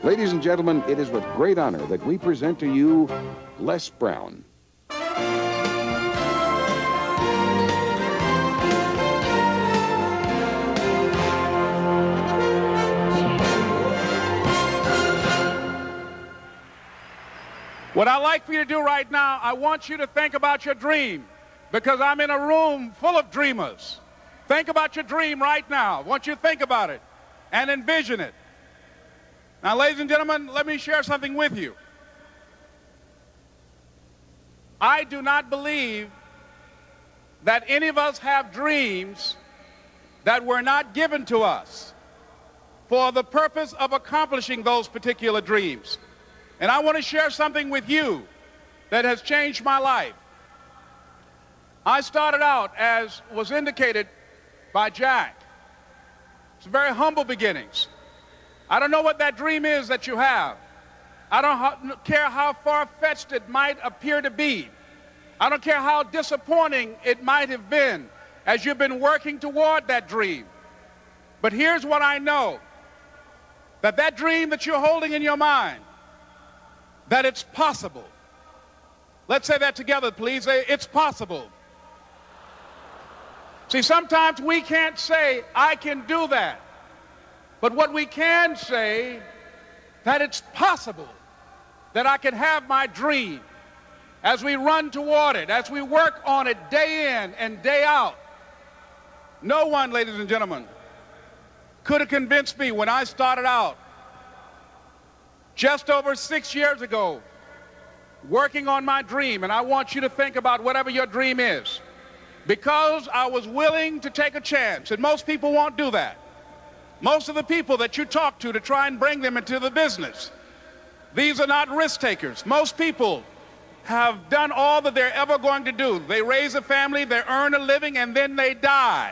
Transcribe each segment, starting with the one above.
Ladies and gentlemen, it is with great honor that we present to you Les Brown. What I'd like for you to do right now, I want you to think about your dream, because I'm in a room full of dreamers. Think about your dream right now. I want you to think about it and envision it. Now, ladies and gentlemen, let me share something with you. I do not believe that any of us have dreams that were not given to us for the purpose of accomplishing those particular dreams. And I want to share something with you that has changed my life. I started out, as was indicated by Jack. It's very humble beginnings. I don't know what that dream is that you have. I don't care how far-fetched it might appear to be. I don't care how disappointing it might have been as you've been working toward that dream. But here's what I know, that that dream that you're holding in your mind, that it's possible. Let's say that together, please. Say, it's possible. See, sometimes we can't say, I can do that. But what we can say, that it's possible that I can have my dream as we run toward it, as we work on it day in and day out. No one, ladies and gentlemen, could have convinced me when I started out just over 6 years ago, working on my dream. And I want you to think about whatever your dream is, because I was willing to take a chance. And most people won't do that. Most of the people that you talk to try and bring them into the business, these are not risk takers. Most people have done all that they're ever going to do. They raise a family, they earn a living, and then they die.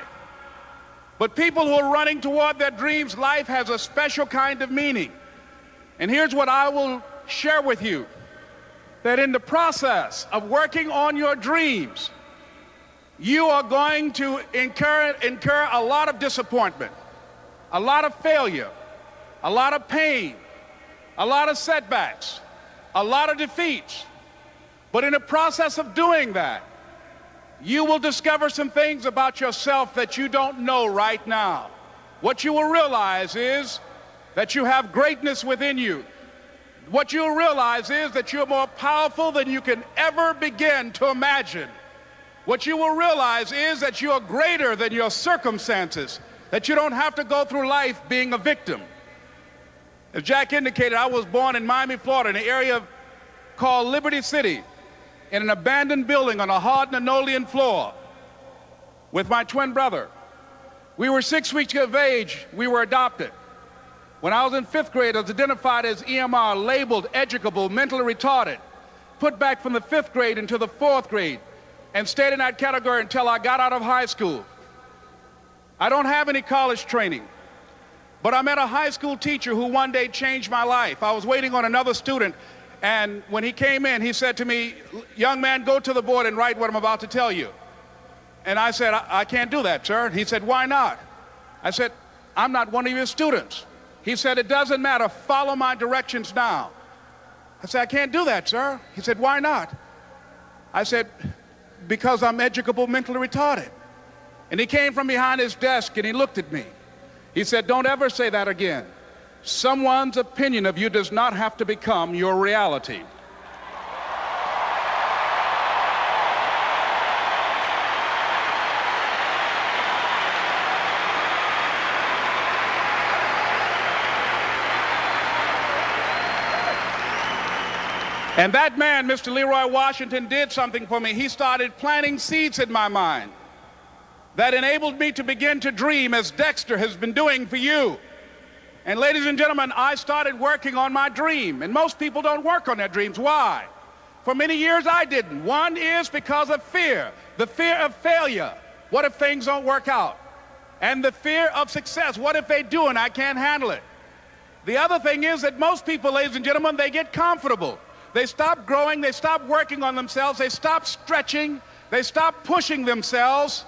But people who are running toward their dreams, life has a special kind of meaning. And here's what I will share with you, that in the process of working on your dreams, you are going to incur a lot of disappointment, a lot of failure, a lot of pain, a lot of setbacks, a lot of defeats. But in the process of doing that, you will discover some things about yourself that you don't know right now. What you will realize is that you have greatness within you. What you'll realize is that you're more powerful than you can ever begin to imagine. What you will realize is that you are greater than your circumstances, that you don't have to go through life being a victim. As Jack indicated, I was born in Miami, Florida, in an area called Liberty City, in an abandoned building on a hard linoleum floor with my twin brother. We were 6 weeks of age. We were adopted. When I was in 5th grade, I was identified as EMR, labeled educable, mentally retarded, put back from the 5th grade into the 4th grade, and stayed in that category until I got out of high school. I don't have any college training, but I met a high school teacher who one day changed my life. I was waiting on another student, and when he came in, he said to me, young man, go to the board and write what I'm about to tell you. And I said, I can't do that, sir. He said, why not? I said, I'm not one of your students. He said, it doesn't matter, follow my directions now. I said, I can't do that, sir. He said, why not? I said, because I'm educable, mentally retarded. And he came from behind his desk and he looked at me. He said, don't ever say that again. Someone's opinion of you does not have to become your reality. And that man, Mr. Leroy Washington, did something for me. He started planting seeds in my mind that enabled me to begin to dream, as Dexter has been doing for you. And ladies and gentlemen, I started working on my dream. And most people don't work on their dreams. Why? For many years I didn't. One is because of fear. The fear of failure. What if things don't work out? And the fear of success. What if they do and I can't handle it? The other thing is that most people, ladies and gentlemen, they get comfortable. They stop growing, they stop working on themselves, they stop stretching, they stop pushing themselves,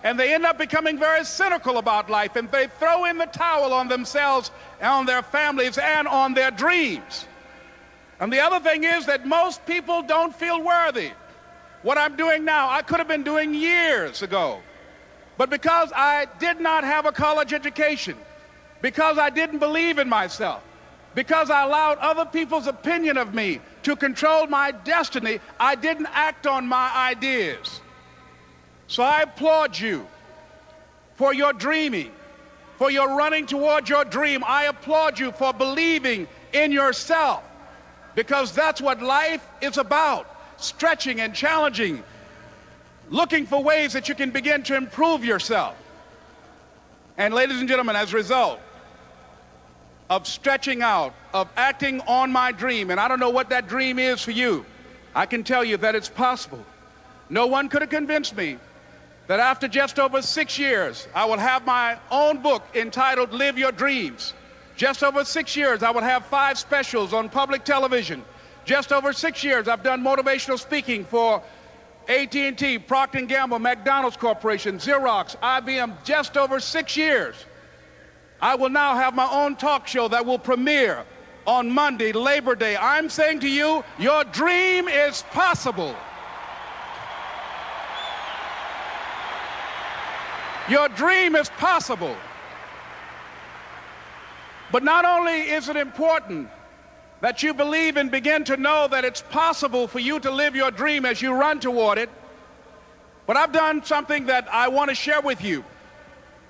and they end up becoming very cynical about life, and they throw in the towel on themselves, and on their families, and on their dreams. And the other thing is that most people don't feel worthy. What I'm doing now, I could have been doing years ago. But because I did not have a college education, because I didn't believe in myself, because I allowed other people's opinion of me to control my destiny, I didn't act on my ideas. So I applaud you for your dreaming, for your running toward your dream. I applaud you for believing in yourself, because that's what life is about, stretching and challenging, looking for ways that you can begin to improve yourself. And ladies and gentlemen, as a result of stretching out, of acting on my dream, and I don't know what that dream is for you, I can tell you that it's possible. No one could have convinced me that after just over 6 years, I will have my own book entitled Live Your Dreams. Just over 6 years, I would have 5 specials on public television. Just over 6 years, I've done motivational speaking for AT&T, Procter & Gamble, McDonald's Corporation, Xerox, IBM. Just over 6 years. I will now have my own talk show that will premiere on Monday, Labor Day. I'm saying to you, your dream is possible. Your dream is possible. But not only is it important that you believe and begin to know that it's possible for you to live your dream as you run toward it, but I've done something that I want to share with you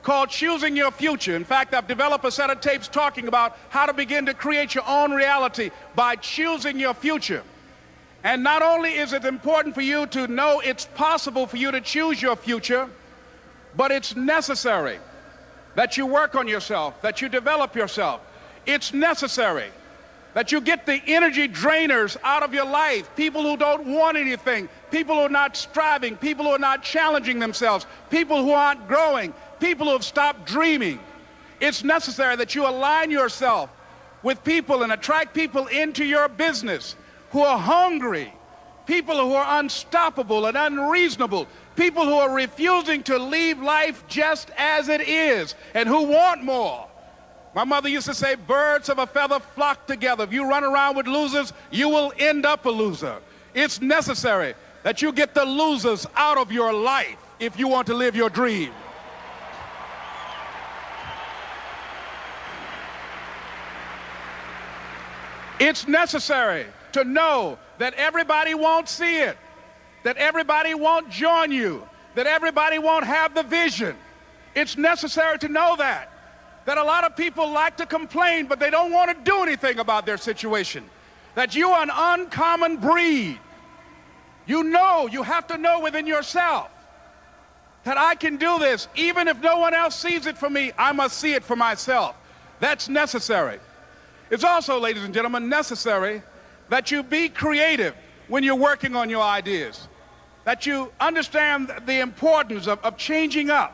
called Choosing Your Future. In fact, I've developed a set of tapes talking about how to begin to create your own reality by choosing your future. And not only is it important for you to know it's possible for you to choose your future, but it's necessary that you work on yourself, that you develop yourself. It's necessary that you get the energy drainers out of your life, people who don't want anything, people who are not striving, people who are not challenging themselves, people who aren't growing, people who have stopped dreaming. It's necessary that you align yourself with people and attract people into your business who are hungry, people who are unstoppable and unreasonable, people who are refusing to leave life just as it is and who want more. My mother used to say, birds of a feather flock together. If you run around with losers, you will end up a loser. It's necessary that you get the losers out of your life if you want to live your dream. It's necessary to know that everybody won't see it, that everybody won't join you, that everybody won't have the vision. It's necessary to know that a lot of people like to complain, but they don't want to do anything about their situation, that you are an uncommon breed. You know, you have to know within yourself that I can do this. Even if no one else sees it for me, I must see it for myself. That's necessary. It's also, ladies and gentlemen, necessary that you be creative when you're working on your ideas, that you understand the importance of changing up,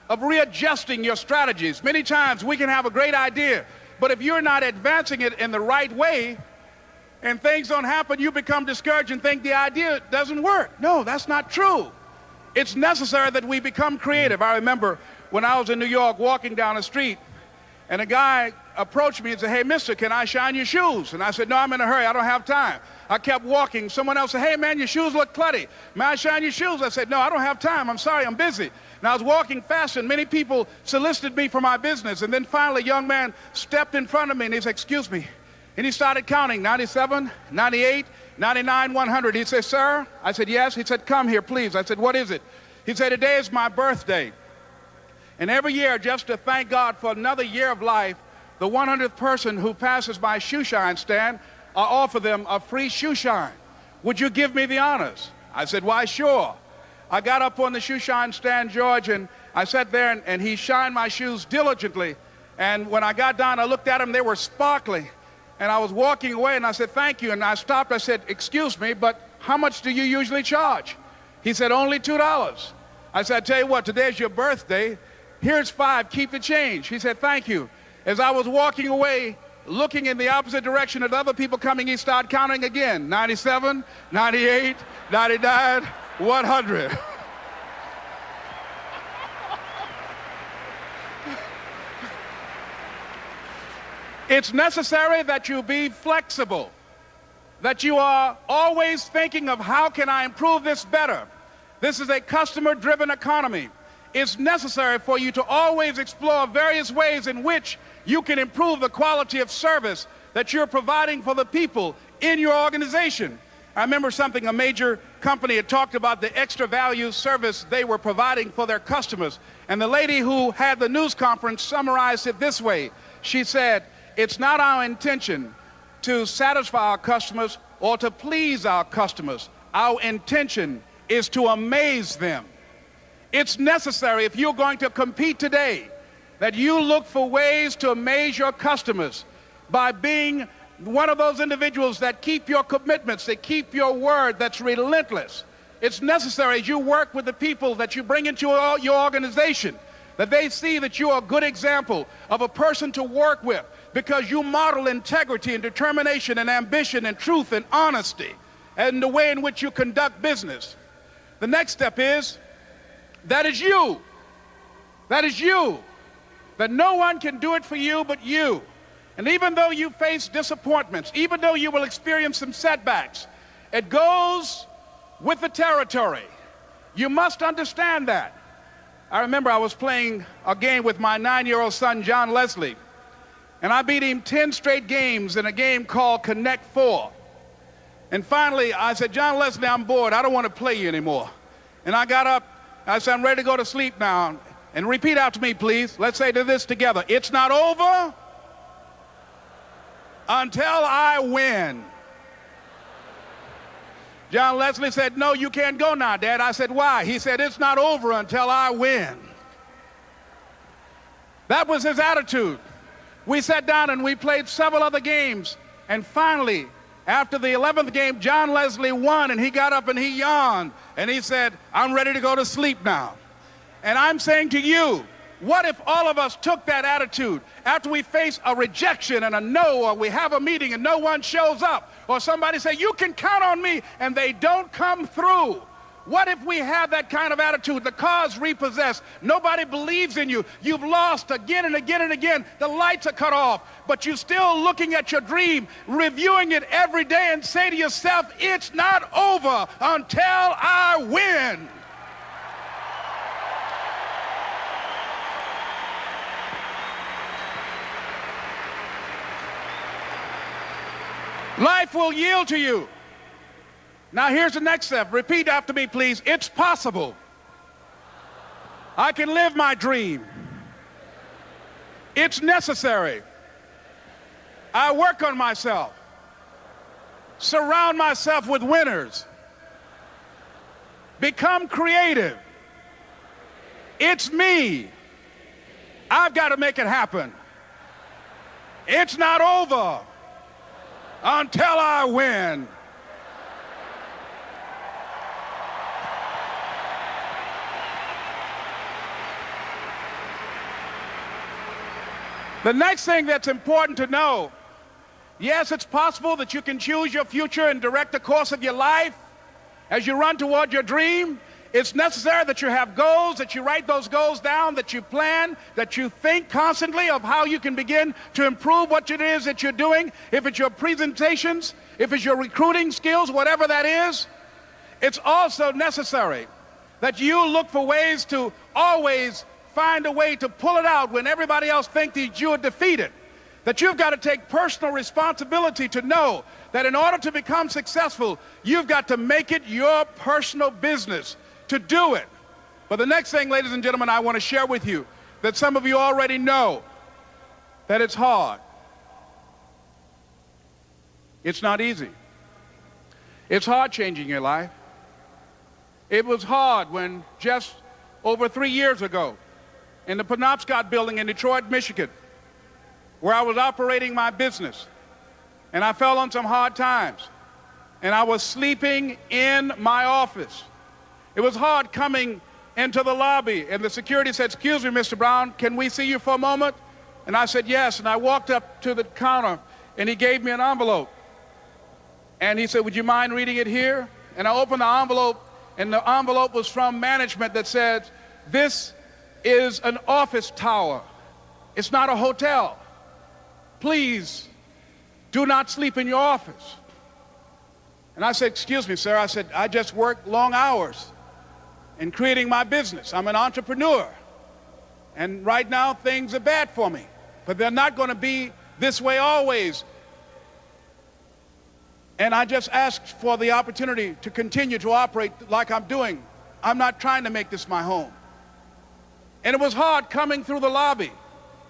of readjusting your strategies. Many times we can have a great idea, but if you're not advancing it in the right way and things don't happen, you become discouraged and think the idea doesn't work. No, that's not true. It's necessary that we become creative. I remember when I was in New York walking down the street, and a guy approached me and said, "Hey, mister, can I shine your shoes?" And I said, "No, I'm in a hurry. I don't have time." I kept walking. Someone else said, "Hey, man, your shoes look clutty. May I shine your shoes?" I said, "No, I don't have time. I'm sorry, I'm busy." And I was walking fast, and many people solicited me for my business. And then finally, a young man stepped in front of me, and he said, "Excuse me." And he started counting, 97, 98, 99, 100. He said, "Sir?" I said, "Yes." He said, "Come here, please." I said, "What is it?" He said, "Today is my birthday. And every year, just to thank God for another year of life, the 100th person who passes my shoe shine stand, I offer them a free shoe shine. Would you give me the honors?" I said, "Why, sure." I got up on the shoe shine stand, George, and I sat there, and he shined my shoes diligently. And when I got down, I looked at them, they were sparkling. And I was walking away, and I said, "Thank you." And I stopped, I said, "Excuse me, but how much do you usually charge?" He said, "Only $2. I said, "I tell you what, today's your birthday. Here's $5, keep the change." He said, "Thank you." As I was walking away, looking in the opposite direction at other people coming, he started counting again. 97, 98, 99, 100. It's necessary that you be flexible, that you are always thinking of how can I improve this better. This is a customer-driven economy. It's necessary for you to always explore various ways in which you can improve the quality of service that you're providing for the people in your organization. I remember something a major company had talked about, the extra value service they were providing for their customers. And the lady who had the news conference summarized it this way. She said, "It's not our intention to satisfy our customers or to please our customers. Our intention is to amaze them." It's necessary, if you're going to compete today, that you look for ways to amaze your customers by being one of those individuals that keep your commitments, that keep your word, that's relentless. It's necessary as you work with the people that you bring into your organization, that they see that you are a good example of a person to work with because you model integrity and determination and ambition and truth and honesty and the way in which you conduct business. The next step is, that is you. That is you. That no one can do it for you but you. And even though you face disappointments, even though you will experience some setbacks, it goes with the territory. You must understand that. I remember I was playing a game with my 9-year-old son, John Leslie, and I beat him 10 straight games in a game called Connect 4. And finally, I said, "John Leslie, I'm bored. I don't want to play you anymore." And I got up. I said, "I'm ready to go to sleep now." And repeat after me, please. Let's say this together. It's not over until I win. John Leslie said, "No, you can't go now, Dad." I said, "Why?" He said, "It's not over until I win." That was his attitude. We sat down and we played several other games. And finally, after the 11th game, John Leslie won, and he got up and he yawned. And he said, "I'm ready to go to sleep now." And I'm saying to you, what if all of us took that attitude after we face a rejection and a no, or we have a meeting and no one shows up, or somebody say, "You can count on me," and they don't come through? What if we have that kind of attitude? The car's repossessed. Nobody believes in you. You've lost again and again and again. The lights are cut off, but you're still looking at your dream, reviewing it every day, and say to yourself, "It's not over until I win." Life will yield to you. Now here's the next step. Repeat after me, please. It's possible. I can live my dream. It's necessary. I work on myself. Surround myself with winners. Become creative. It's me. I've got to make it happen. It's not over until I win. The next thing that's important to know, yes, it's possible that you can choose your future and direct the course of your life as you run toward your dream. It's necessary that you have goals, that you write those goals down, that you plan, that you think constantly of how you can begin to improve what it is that you're doing. If it's your presentations, if it's your recruiting skills, whatever that is, it's also necessary that you look for ways to always find a way to pull it out when everybody else thinks that you are defeated. That you've got to take personal responsibility to know that in order to become successful, you've got to make it your personal business to do it. But the next thing, ladies and gentlemen, I want to share with you that some of you already know that it's hard. It's not easy. It's hard changing your life. It was hard when just over 3 years ago in the Penobscot building in Detroit, Michigan, where I was operating my business, and I fell on some hard times, and I was sleeping in my office. It was hard coming into the lobby, and the security said, "Excuse me, Mr. Brown, can we see you for a moment?" And I said, "Yes." And I walked up to the counter, and he gave me an envelope. And he said, "Would you mind reading it here?" And I opened the envelope, and the envelope was from management that said, "This is an office tower. It's not a hotel. please do not sleep in your office. And I said, excuse me, sir. I said, I just work long hours in creating my business. I'm an entrepreneur. And right now, things are bad for me. But they're not going to be this way always. And I just asked for the opportunity to continue to operate like I'm doing. I'm not trying to make this my home. And it was hard coming through the lobby.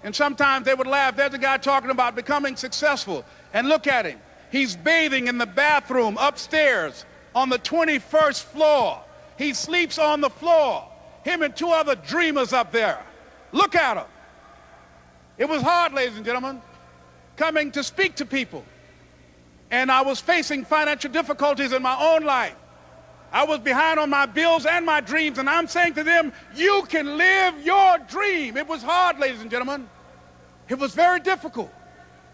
And sometimes they would laugh. There's a guy talking about becoming successful. And look at him. He's bathing in the bathroom upstairs on the 21st floor. He sleeps on the floor. Him and two other dreamers up there. Look at him. It was hard, ladies and gentlemen, coming to speak to people. And I was facing financial difficulties in my own life. I was behind on my bills and my dreams, and I'm saying to them, you can live your dream. It was hard, ladies and gentlemen. It was very difficult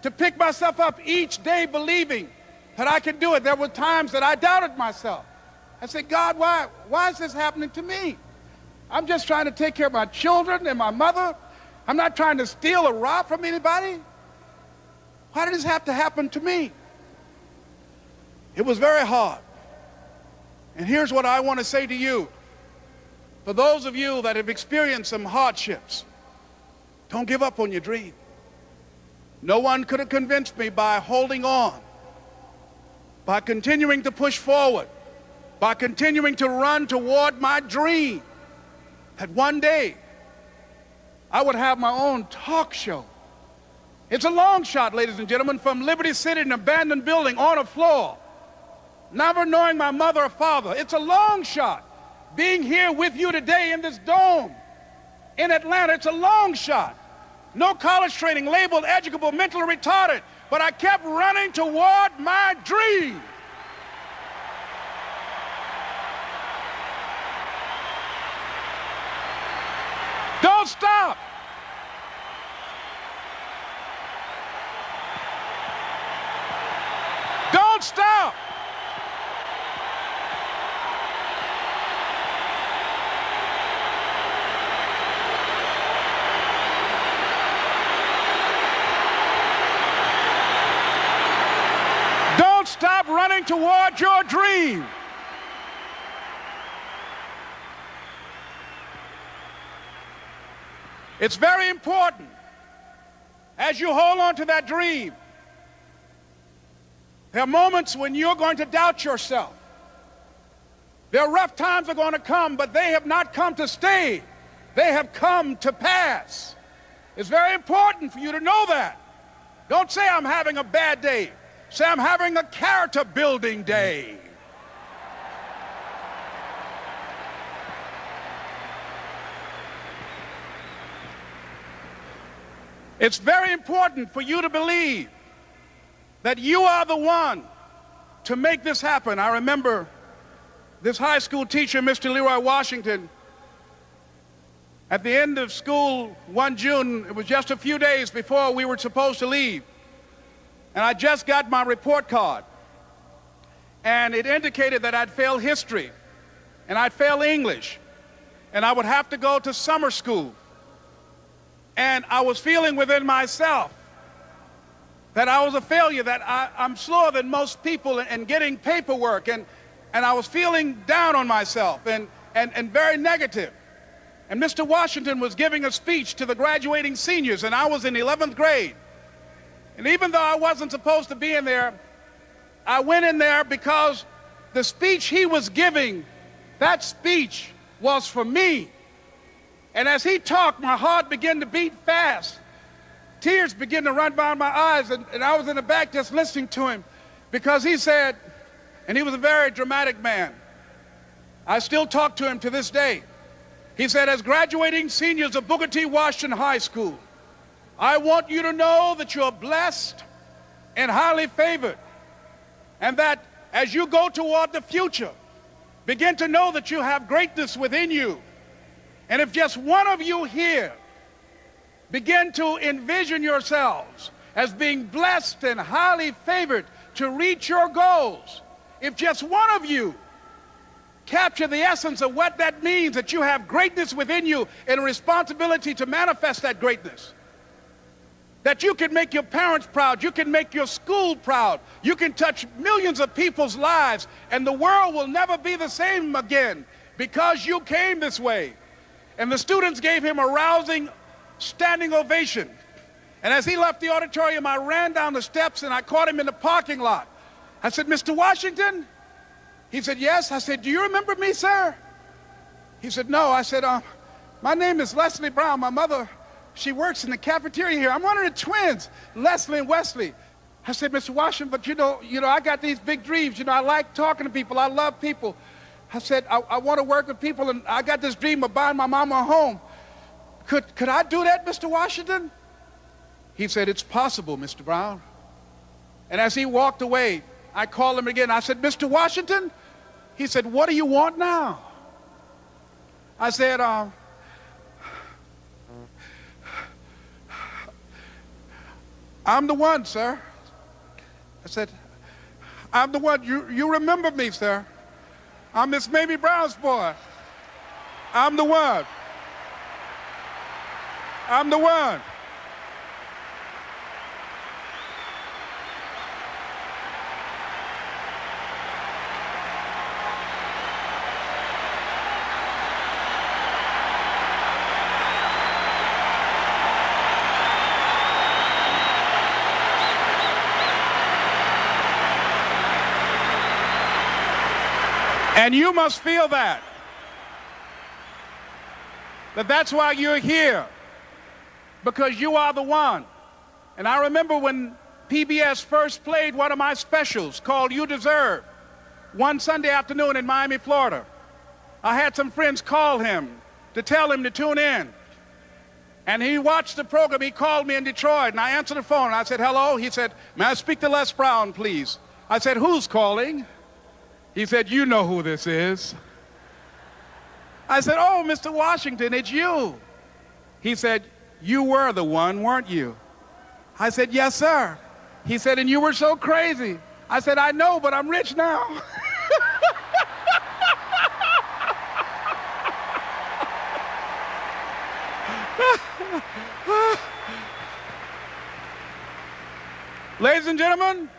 to pick myself up each day believing that I could do it. There were times that I doubted myself. I said, God, why is this happening to me? I'm just trying to take care of my children and my mother. I'm not trying to steal or rob from anybody. Why did this have to happen to me? It was very hard. And here's what I want to say to you. For those of you that have experienced some hardships, don't give up on your dream. No one could have convinced me by holding on, by continuing to push forward, by continuing to run toward my dream, that one day I would have my own talk show. It's a long shot, ladies and gentlemen, from Liberty City, an abandoned building on a floor, never knowing my mother or father. It's a long shot. Being here with you today in this dome in Atlanta, it's a long shot. No college training, labeled educable, mentally retarded, but I kept running toward my dream. Don't stop. Don't stop. Don't stop running toward your dream. It's very important as you hold on to that dream. There are moments when you're going to doubt yourself. There are rough times that are going to come, but they have not come to stay. They have come to pass. It's very important for you to know that. Don't say I'm having a bad day. Say I'm having a character building day. It's very important for you to believe that you are the one to make this happen. I remember this high school teacher, Mr. Leroy Washington, at the end of school one June, it was just a few days before we were supposed to leave, and I just got my report card, and it indicated that I'd failed history, and I'd failed English, and I would have to go to summer school. And I was feeling within myself that I was a failure, that I'm slower than most people in getting paperwork, and I was feeling down on myself and very negative. And Mr. Washington was giving a speech to the graduating seniors, and I was in 11th grade. And even though I wasn't supposed to be in there, I went in there because the speech he was giving, that speech was for me. And as he talked, my heart began to beat fast. Tears began to run down my eyes, and I was in the back just listening to him because he said, and he was a very dramatic man. I still talk to him to this day. He said, as graduating seniors of Booker T. Washington High School, I want you to know that you're blessed and highly favored, and that as you go toward the future, begin to know that you have greatness within you. And if just one of you here begin to envision yourselves as being blessed and highly favored to reach your goals, if just one of you capture the essence of what that means, that you have greatness within you and a responsibility to manifest that greatness, That you can make your parents proud, you can make your school proud, you can touch millions of people's lives, and the world will never be the same again because you came this way. And the students gave him a rousing standing ovation. And as he left the auditorium, I ran down the steps and I caught him in the parking lot. I said, "Mr. Washington?" He said, "Yes." I said, "Do you remember me, sir?" He said, "No." I said, "My name is Leslie Brown. My mother, she works in the cafeteria here. I'm one of the twins, Leslie and Wesley." I said, "Mr. Washington, but you know, I got these big dreams. You know, I like talking to people. I love people." I said, I want to work with people, and I got this dream of buying my mama a home. Could I do that, Mr. Washington?" He said, "It's possible, Mr. Brown." And as he walked away, I called him again. I said, "Mr. Washington?" He said, "What do you want now?" I said, "I'm the one, sir." I said, "I'm the one. You remember me, sir. I'm Miss Mamie Brown's boy. I'm the one. I'm the one." And you must feel that that's why you're here, because you are the one. And I remember when PBS first played one of my specials called "You Deserve" one Sunday afternoon in Miami, Florida. I had some friends call him to tell him to tune in. And he watched the program. He called me in Detroit, and I answered the phone. I said, "Hello." He said, "May I speak to Les Brown, please?" I said, "Who's calling?" He said, "You know who this is." I said, "Oh, Mr. Washington, it's you." He said, "You were the one, weren't you?" I said, "Yes, sir." He said, "And you were so crazy." I said, "I know, but I'm rich now." Ladies and gentlemen,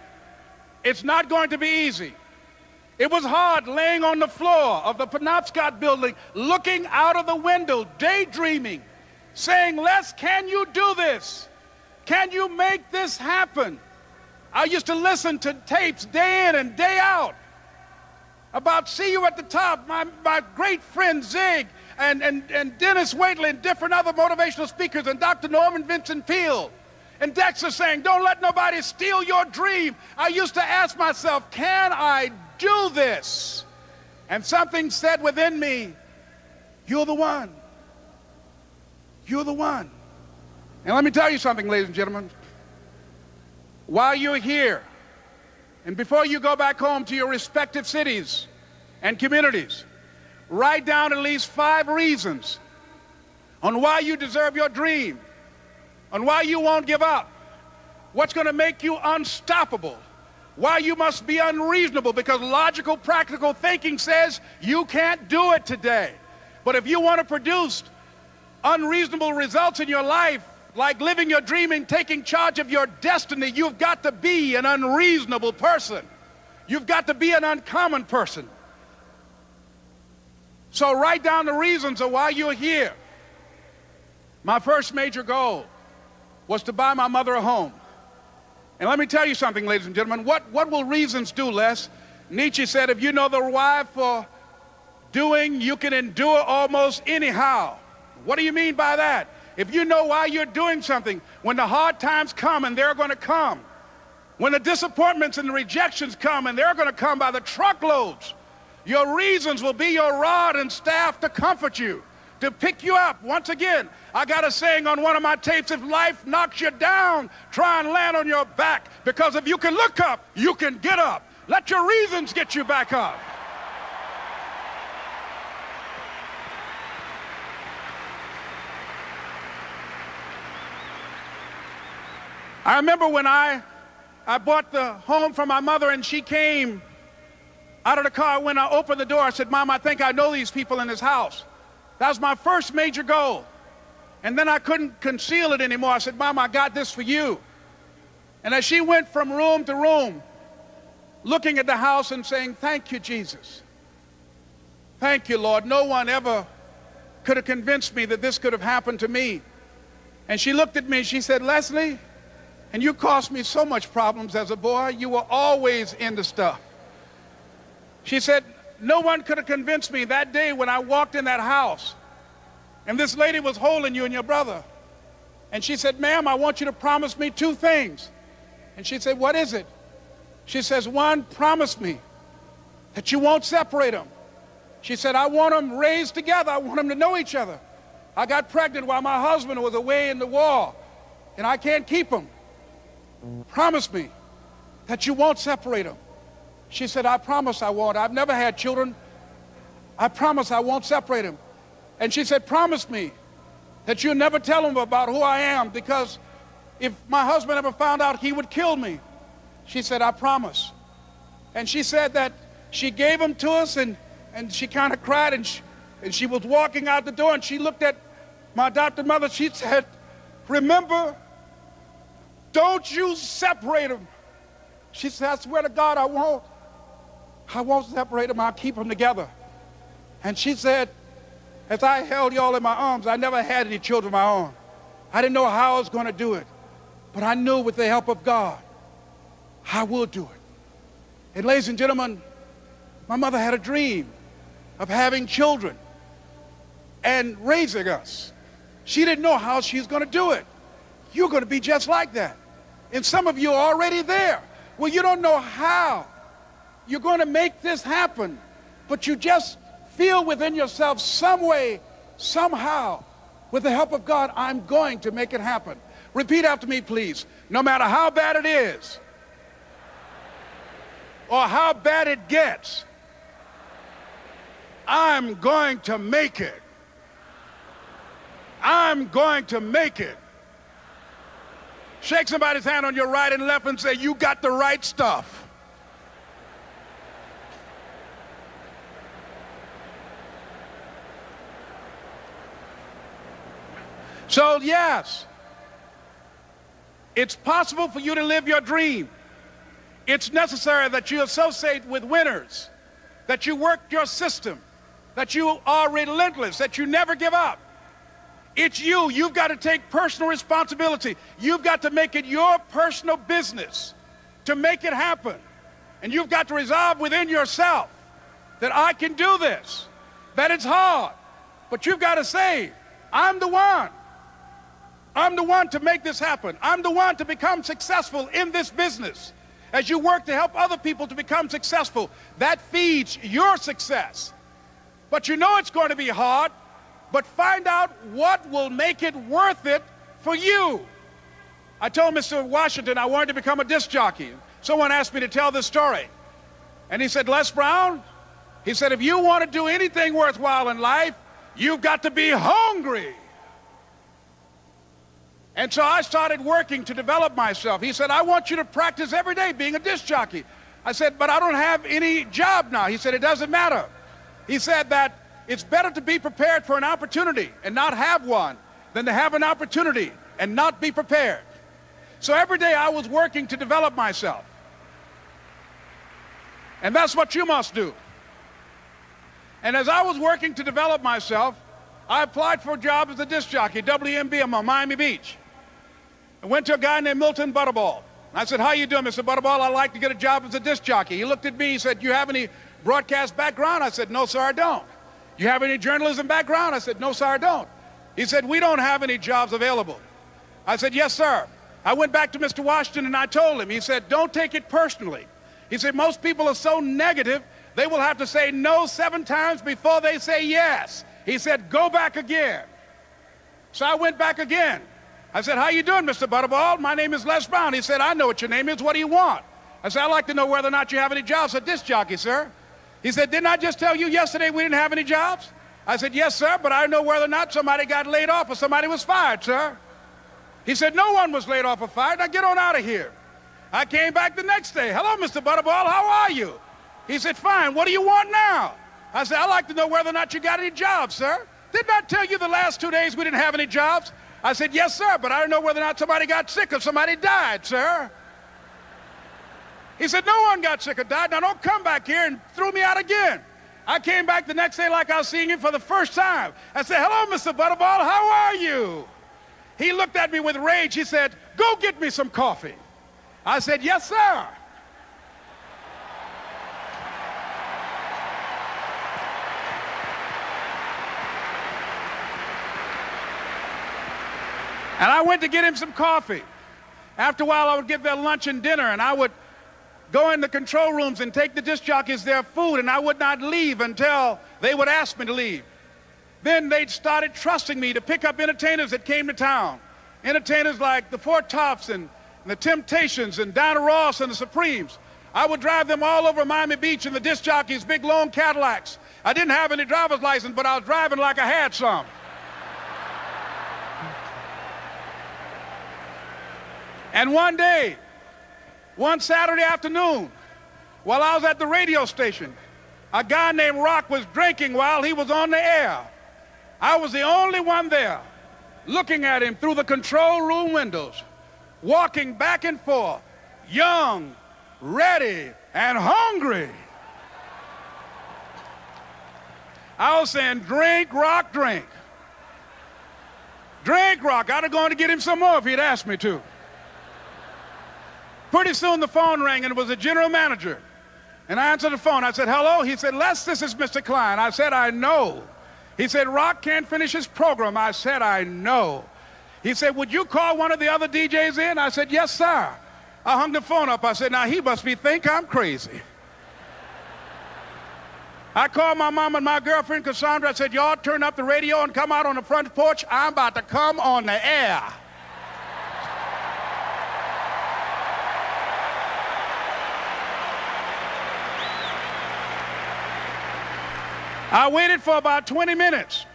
it's not going to be easy. It was hard laying on the floor of the Penobscot building, looking out of the window, daydreaming, saying, "Les, can you do this? Can you make this happen?" I used to listen to tapes day in and day out about "See You at the Top," my great friend Zig and Dennis Waitley and different other motivational speakers, and Dr. Norman Vincent Peale and Dexter saying, "Don't let nobody steal your dream." I used to ask myself, can I do this? And something said within me, "You're the one. You're the one." And let me tell you something, ladies and gentlemen. While you're here, and before you go back home to your respective cities and communities, write down at least 5 reasons on why you deserve your dream, on why you won't give up, what's going to make you unstoppable, why you must be unreasonable, because logical, practical thinking says you can't do it today. But if you want to produce unreasonable results in your life, like living your dream and taking charge of your destiny, you've got to be an unreasonable person. You've got to be an uncommon person. So write down the reasons of why you're here. My first major goal was to buy my mother a home. And let me tell you something, ladies and gentlemen. What will reasons do, Les? Nietzsche said, if you know the why for doing, you can endure almost anyhow. What do you mean by that? If you know why you're doing something, when the hard times come, and they're going to come, when the disappointments and the rejections come, and they're going to come by the truckloads, your reasons will be your rod and staff to comfort you, to pick you up. Once again, I got a saying on one of my tapes: if life knocks you down, try and land on your back, because if you can look up, you can get up. Let your reasons get you back up. I remember when I bought the home for my mother, and she came out of the car. When I opened the door, I said, "Mom, I think I know these people in this house." That was my first major goal. And then I couldn't conceal it anymore. I said, Mom, I got this for you. And as she went from room to room, looking at the house and saying, thank you, Jesus. Thank you, Lord. No one ever could have convinced me that this could have happened to me. And she looked at me and she said, Leslie, and you caused me so much problems as a boy. You were always into stuff. She said, no one could have convinced me that day when I walked in that house and this lady was holding you and your brother. And she said, ma'am, I want you to promise me 2 things. And she said, what is it? She says, 1, promise me that you won't separate them. She said, I want them raised together. I want them to know each other. I got pregnant while my husband was away in the war, and I can't keep them. Promise me that you won't separate them. She said, I promise I won't. I've never had children. I promise I won't separate them. And she said, promise me that you'll never tell them about who I am, because if my husband ever found out, he would kill me. She said, I promise. And she said that she gave them to us, and she kind of cried, and she was walking out the door, and she looked at my adopted mother. She said, remember, don't you separate them. She said, I swear to God, I won't separate them. I'll keep them together. And she said, as I held y'all in my arms, I never had any children of my own. I didn't know how I was going to do it, but I knew with the help of God, I will do it. And ladies and gentlemen, my mother had a dream of having children and raising us. She didn't know how she was going to do it. You're going to be just like that. And some of you are already there. Well, you don't know how you're going to make this happen, but you just feel within yourself some way, somehow, with the help of God, I'm going to make it happen. Repeat after me, please. No matter how bad it is, or how bad it gets, I'm going to make it. I'm going to make it. Shake somebody's hand on your right and left and say, you got the right stuff. So yes, it's possible for you to live your dream. It's necessary that you associate with winners, that you work your system, that you are relentless, that you never give up. It's you. You've got to take personal responsibility. You've got to make it your personal business to make it happen. And you've got to resolve within yourself that I can do this, that it's hard, but you've got to say, I'm the one. I'm the one to make this happen. I'm the one to become successful in this business. As you work to help other people to become successful, that feeds your success. But you know it's going to be hard, but find out what will make it worth it for you. I told Mr. Washington I wanted to become a disc jockey. Someone asked me to tell this story. And he said, Les Brown, he said, if you want to do anything worthwhile in life, you've got to be hungry. And so I started working to develop myself. He said, I want you to practice every day being a disc jockey. I said, but I don't have any job now. He said, it doesn't matter. He said that it's better to be prepared for an opportunity and not have one than to have an opportunity and not be prepared. So every day I was working to develop myself. And that's what you must do. And as I was working to develop myself, I applied for a job as a disc jockey, WMBM on Miami Beach. I went to a guy named Milton Butterball. I said, how you doing, Mr. Butterball? I'd like to get a job as a disc jockey. He looked at me, he said, you have any broadcast background? I said, no, sir, I don't. You have any journalism background? I said, no, sir, I don't. He said, we don't have any jobs available. I said, yes, sir. I went back to Mr. Washington and I told him. He said, don't take it personally. He said, most people are so negative, they will have to say no 7 times before they say yes. He said, go back again. So I went back again. I said, how you doing, Mr. Butterball? My name is Les Brown. He said, I know what your name is. What do you want? I said, I'd like to know whether or not you have any jobs at disc jockey, sir. He said, didn't I just tell you yesterday we didn't have any jobs? I said, yes, sir, but I know whether or not somebody got laid off or somebody was fired, sir. He said, no one was laid off or fired. Now get on out of here. I came back the next day. Hello, Mr. Butterball, how are you? He said, fine, what do you want now? I said, I'd like to know whether or not you got any jobs, sir. didn't I tell you the last 2 days we didn't have any jobs? I said, yes, sir, but I don't know whether or not somebody got sick or somebody died, sir. He said, no one got sick or died. Now don't come back here and throw me out again. I came back the next day like I was seeing him for the first time. I said, hello, Mr. Butterball, how are you? He looked at me with rage. He said, go get me some coffee. I said, yes, sir. And I went to get him some coffee. After a while, I would get their lunch and dinner, and I would go in the control rooms and take the disc jockeys their food, and I would not leave until they would ask me to leave. Then they started trusting me to pick up entertainers that came to town. Entertainers like the Four Tops and the Temptations and Diana Ross and the Supremes. I would drive them all over Miami Beach in the disc jockeys' big long Cadillacs. I didn't have any driver's license, but I was driving like I had some. And one day, one Saturday afternoon, while I was at the radio station, a guy named Rock was drinking while he was on the air. I was the only one there, looking at him through the control room windows, walking back and forth, young, ready, and hungry. I was saying, drink, Rock, drink. Drink, Rock. I'd have gone to get him some more if he'd asked me to. Pretty soon the phone rang, and it was the general manager. And I answered the phone. I said, hello? He said, Les, this is Mr. Klein. I said, I know. He said, Rock can't finish his program. I said, I know. He said, would you call one of the other DJs in? I said, yes, sir. I hung the phone up. I said, now he must think I'm crazy. I called my mom and my girlfriend, Cassandra. I said, y'all turn up the radio and come out on the front porch. I'm about to come on the air. I waited for about 20 minutes,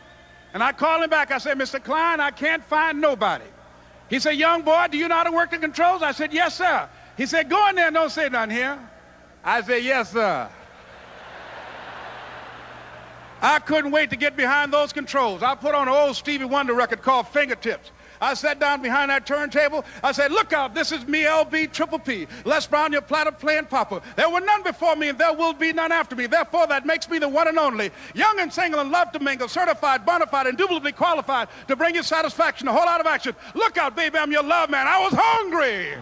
and I called him back. I said, Mr. Klein, I can't find nobody. He said, young boy, do you know how to work the controls? I said, yes, sir. He said, go in there and don't say nothing here. I said, yes, sir. I couldn't wait to get behind those controls. I put on an old Stevie Wonder record called Fingertips. I sat down behind that turntable. I said, look out, this is me, LB Triple P, Les Brown, your platter playing papa. There were none before me, and there will be none after me. Therefore, that makes me the one and only, young and single and love to mingle, certified, bona fide, indubitably qualified to bring you satisfaction, a whole lot of action. Look out, baby, I'm your love man. I was hungry.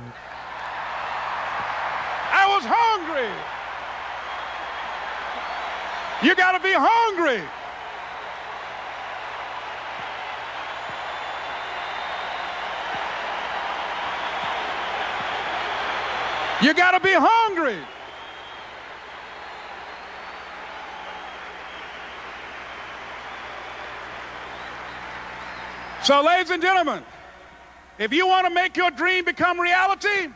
I was hungry. You got to be hungry. You got to be hungry. So, ladies and gentlemen, if you want to make your dream become reality,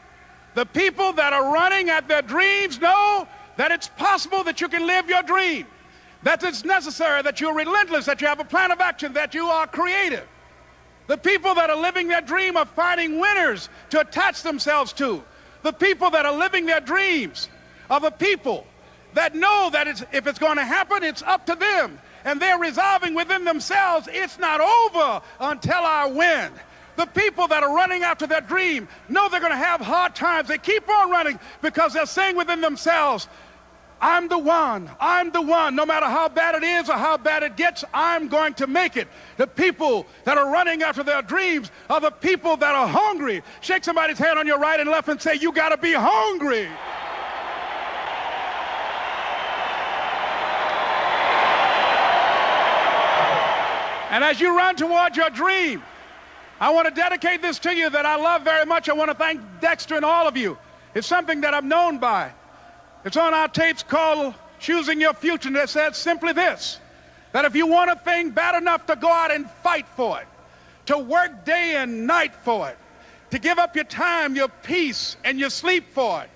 the people that are running at their dreams know that it's possible that you can live your dream, that it's necessary, that you're relentless, that you have a plan of action, that you are creative. The people that are living their dream are finding winners to attach themselves to. The people that are living their dreams are the people that know that if it's going to happen, it's up to them. And they're resolving within themselves, it's not over until I win. The people that are running after their dream know they're going to have hard times. They keep on running because they're saying within themselves, I'm the one, no matter how bad it is or how bad it gets, I'm going to make it. The people that are running after their dreams are the people that are hungry. Shake somebody's hand on your right and left and say, you got to be hungry. And as you run towards your dream, I want to dedicate this to you that I love very much. I want to thank Dexter and all of you. It's something that I'm known by. It's on our tapes called Choosing Your Future, and it says simply this, that if you want a thing bad enough to go out and fight for it, to work day and night for it, to give up your time, your peace, and your sleep for it,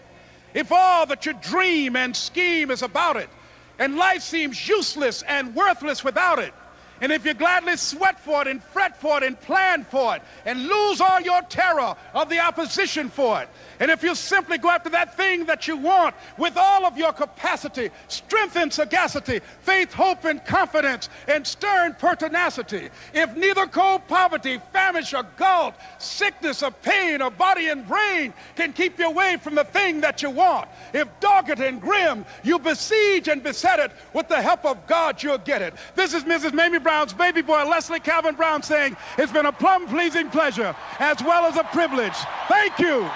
if all that you dream and scheme is about it, and life seems useless and worthless without it, And if you gladly sweat for it and fret for it and plan for it and lose all your terror of the opposition for it, and if you simply go after that thing that you want with all of your capacity, strength and sagacity, faith, hope and confidence, and stern pertinacity, if neither cold poverty, famish or gulf, sickness or pain or body and brain can keep you away from the thing that you want, if dogged and grim you besiege and beset it, with the help of God you'll get it. This is Mrs. Mamie Brown's baby boy, Leslie Calvin Brown, saying it's been a plumb pleasing pleasure as well as a privilege. Thank you.